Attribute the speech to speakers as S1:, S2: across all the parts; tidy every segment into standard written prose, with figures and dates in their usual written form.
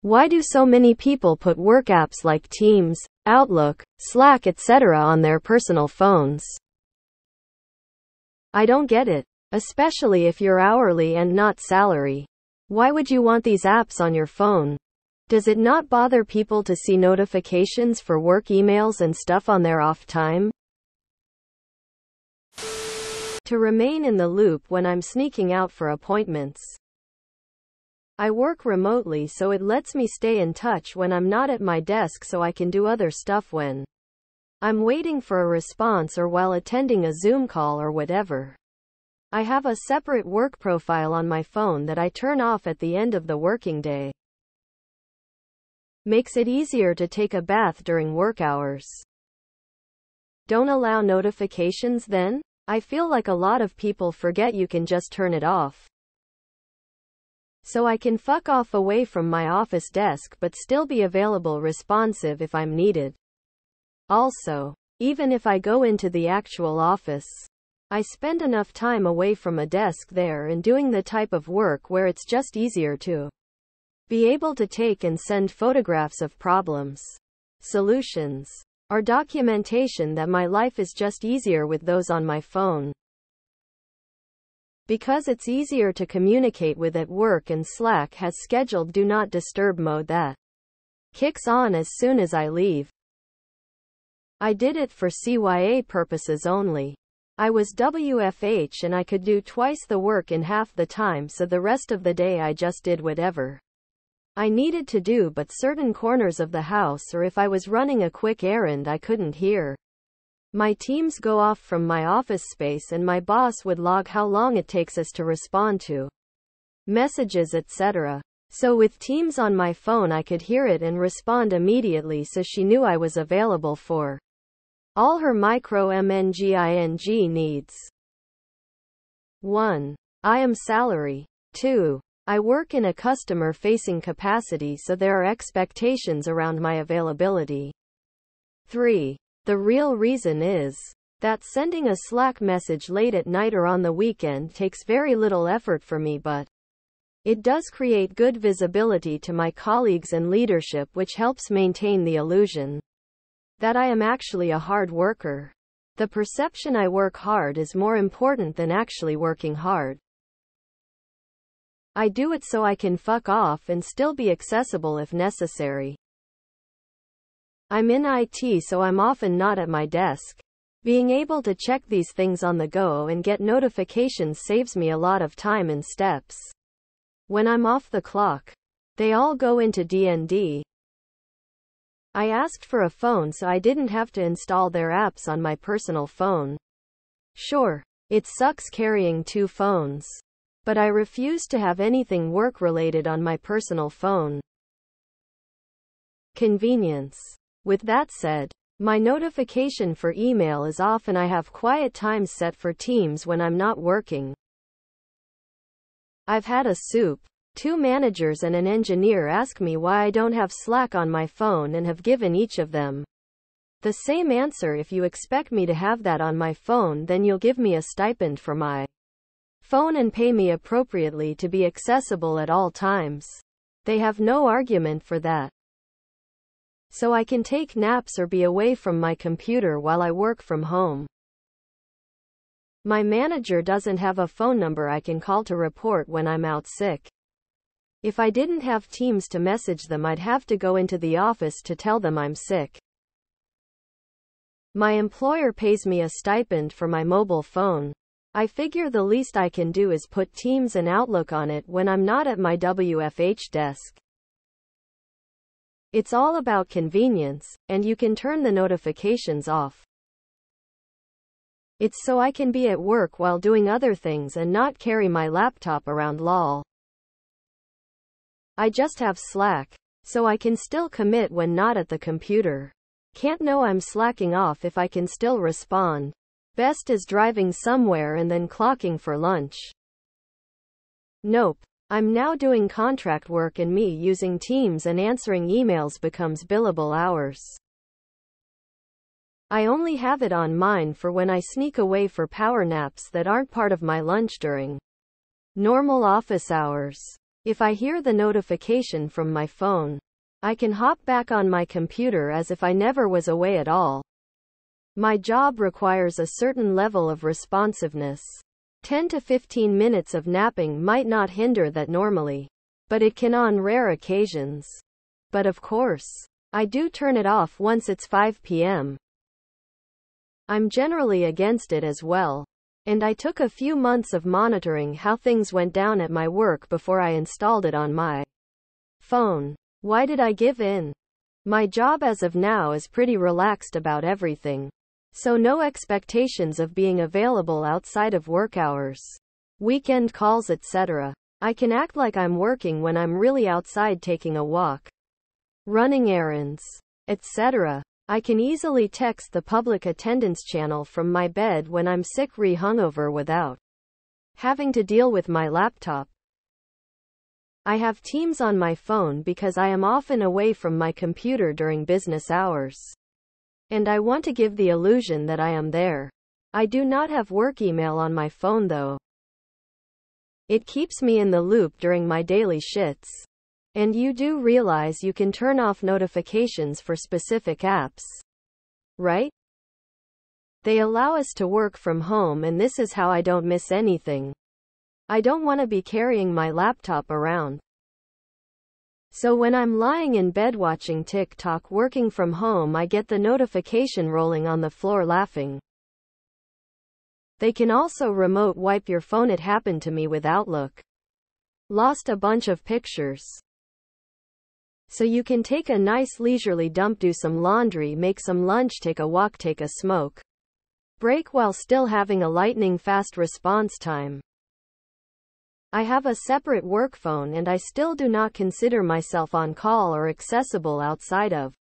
S1: Why do so many people put work apps like Teams, Outlook, Slack, etc. on their personal phones? I don't get it, especially if you're hourly and not salary. Why would you want these apps on your phone? Does it not bother people to see notifications for work emails and stuff on their off time? To remain in the loop when I'm sneaking out for appointments. I work remotely, so it lets me stay in touch when I'm not at my desk, so I can do other stuff when I'm waiting for a response or while attending a Zoom call or whatever. I have a separate work profile on my phone that I turn off at the end of the working day. Makes it easier to take a bath during work hours. Don't allow notifications then? I feel like a lot of people forget you can just turn it off. So I can fuck off away from my office desk but still be available, responsive if I'm needed. Also, even if I go into the actual office, I spend enough time away from a desk there and doing the type of work where it's just easier to be able to take and send photographs of problems, solutions, or documentation that my life is just easier with those on my phone. Because it's easier to communicate with at work, and Slack has scheduled do not disturb mode that kicks on as soon as I leave. I did it for CYA purposes only. I was WFH and I could do twice the work in half the time, so the rest of the day I just did whatever I needed to do, but certain corners of the house or if I was running a quick errand I couldn't hear my Teams go off from my office space, and my boss would log how long it takes us to respond to messages, etc. So with Teams on my phone I could hear it and respond immediately, so she knew I was available for all her micro MNGING needs. 1. I am salary. 2. I work in a customer-facing capacity, so there are expectations around my availability. 3. The real reason is that sending a Slack message late at night or on the weekend takes very little effort for me, but it does create good visibility to my colleagues and leadership, which helps maintain the illusion that I am actually a hard worker. The perception I work hard is more important than actually working hard. I do it so I can fuck off and still be accessible if necessary. I'm in IT, so I'm often not at my desk. Being able to check these things on the go and get notifications saves me a lot of time and steps. When I'm off the clock, they all go into D&D. I asked for a phone so I didn't have to install their apps on my personal phone. Sure, it sucks carrying 2 phones, but I refuse to have anything work-related on my personal phone. Convenience. With that said, my notification for email is off and I have quiet times set for Teams when I'm not working. I've had a soup, 2 managers and an engineer ask me why I don't have Slack on my phone, and have given each of them the same answer: if you expect me to have that on my phone, then you'll give me a stipend for my phone and pay me appropriately to be accessible at all times. They have no argument for that. So I can take naps or be away from my computer while I work from home. My manager doesn't have a phone number I can call to report when I'm out sick. If I didn't have Teams to message them, I'd have to go into the office to tell them I'm sick. My employer pays me a stipend for my mobile phone. I figure the least I can do is put Teams and Outlook on it when I'm not at my WFH desk. It's all about convenience, and you can turn the notifications off. It's so I can be at work while doing other things and not carry my laptop around, lol. I just have Slack, so I can still commit when not at the computer. Can't know I'm slacking off if I can still respond. Best is driving somewhere and then clocking for lunch. Nope. I'm now doing contract work, and me using Teams and answering emails becomes billable hours. I only have it on mine for when I sneak away for power naps that aren't part of my lunch during normal office hours. If I hear the notification from my phone, I can hop back on my computer as if I never was away at all. My job requires a certain level of responsiveness. 10 to 15 minutes of napping might not hinder that normally, but it can on rare occasions. But of course, I do turn it off once it's 5 p.m. I'm generally against it as well, and I took a few months of monitoring how things went down at my work before I installed it on my phone. Why did I give in? My job as of now is pretty relaxed about everything. So no expectations of being available outside of work hours, weekend calls, etc. I can act like I'm working when I'm really outside taking a walk, running errands, etc. I can easily text the public attendance channel from my bed when I'm sick or hungover without having to deal with my laptop. I have Teams on my phone because I am often away from my computer during business hours, and I want to give the illusion that I am there. I do not have work email on my phone though. It keeps me in the loop during my daily shits. And you do realize you can turn off notifications for specific apps, right? They allow us to work from home, and this is how I don't miss anything. I don't want to be carrying my laptop around. So when I'm lying in bed watching TikTok working from home, I get the notification rolling on the floor laughing. They can also remote wipe your phone. It happened to me with Outlook. Lost a bunch of pictures. So you can take a nice leisurely dump, do some laundry, make some lunch, take a walk, take a smoke break while still having a lightning fast response time. I have a separate work phone and I still do not consider myself on call or accessible outside of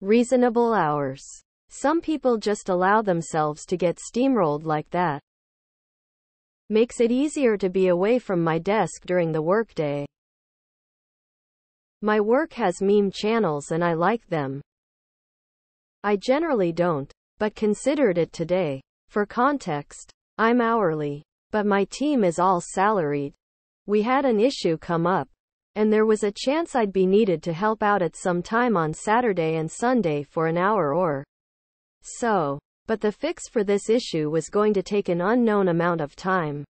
S1: reasonable hours. Some people just allow themselves to get steamrolled like that. Makes it easier to be away from my desk during the workday. My work has meme channels and I like them. I generally don't, but considered it today. For context, I'm hourly, but my team is all salaried. We had an issue come up, and there was a chance I'd be needed to help out at some time on Saturday and Sunday for an hour or so. But the fix for this issue was going to take an unknown amount of time.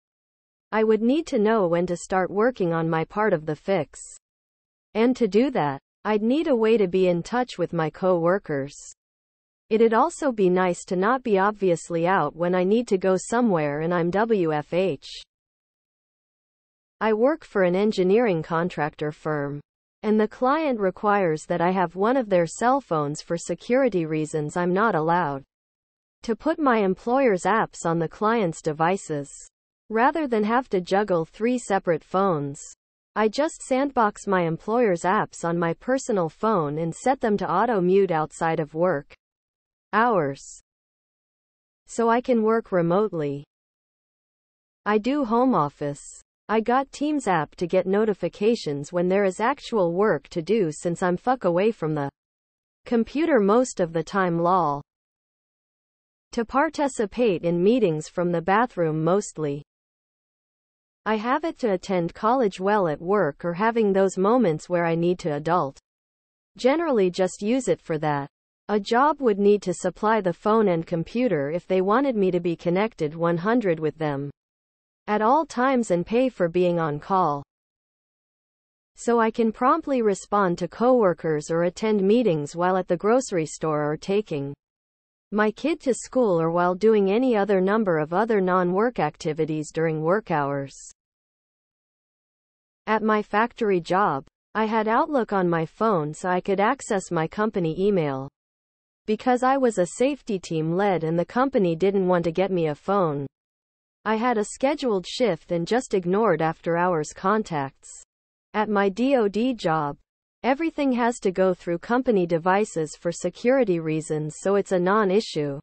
S1: I would need to know when to start working on my part of the fix. And to do that, I'd need a way to be in touch with my co-workers. It'd also be nice to not be obviously out when I need to go somewhere and I'm WFH. I work for an engineering contractor firm, and the client requires that I have one of their cell phones for security reasons. I'm not allowed to put my employer's apps on the client's devices. Rather than have to juggle 3 separate phones, I just sandbox my employer's apps on my personal phone and set them to auto-mute outside of work hours, so I can work remotely. I do home office. I got Teams app to get notifications when there is actual work to do since I'm fuck away from the computer most of the time lol. To participate in meetings from the bathroom mostly. I have it to attend college well at work or having those moments where I need to adult. Generally just use it for that. A job would need to supply the phone and computer if they wanted me to be connected 100 with them at all times and pay for being on call. So I can promptly respond to coworkers or attend meetings while at the grocery store or taking my kid to school or while doing any other number of other non-work activities during work hours. At my factory job, I had Outlook on my phone so I could access my company email. Because I was a safety team lead and the company didn't want to get me a phone, I had a scheduled shift and just ignored after-hours contacts. At my DoD job, everything has to go through company devices for security reasons, so it's a non-issue.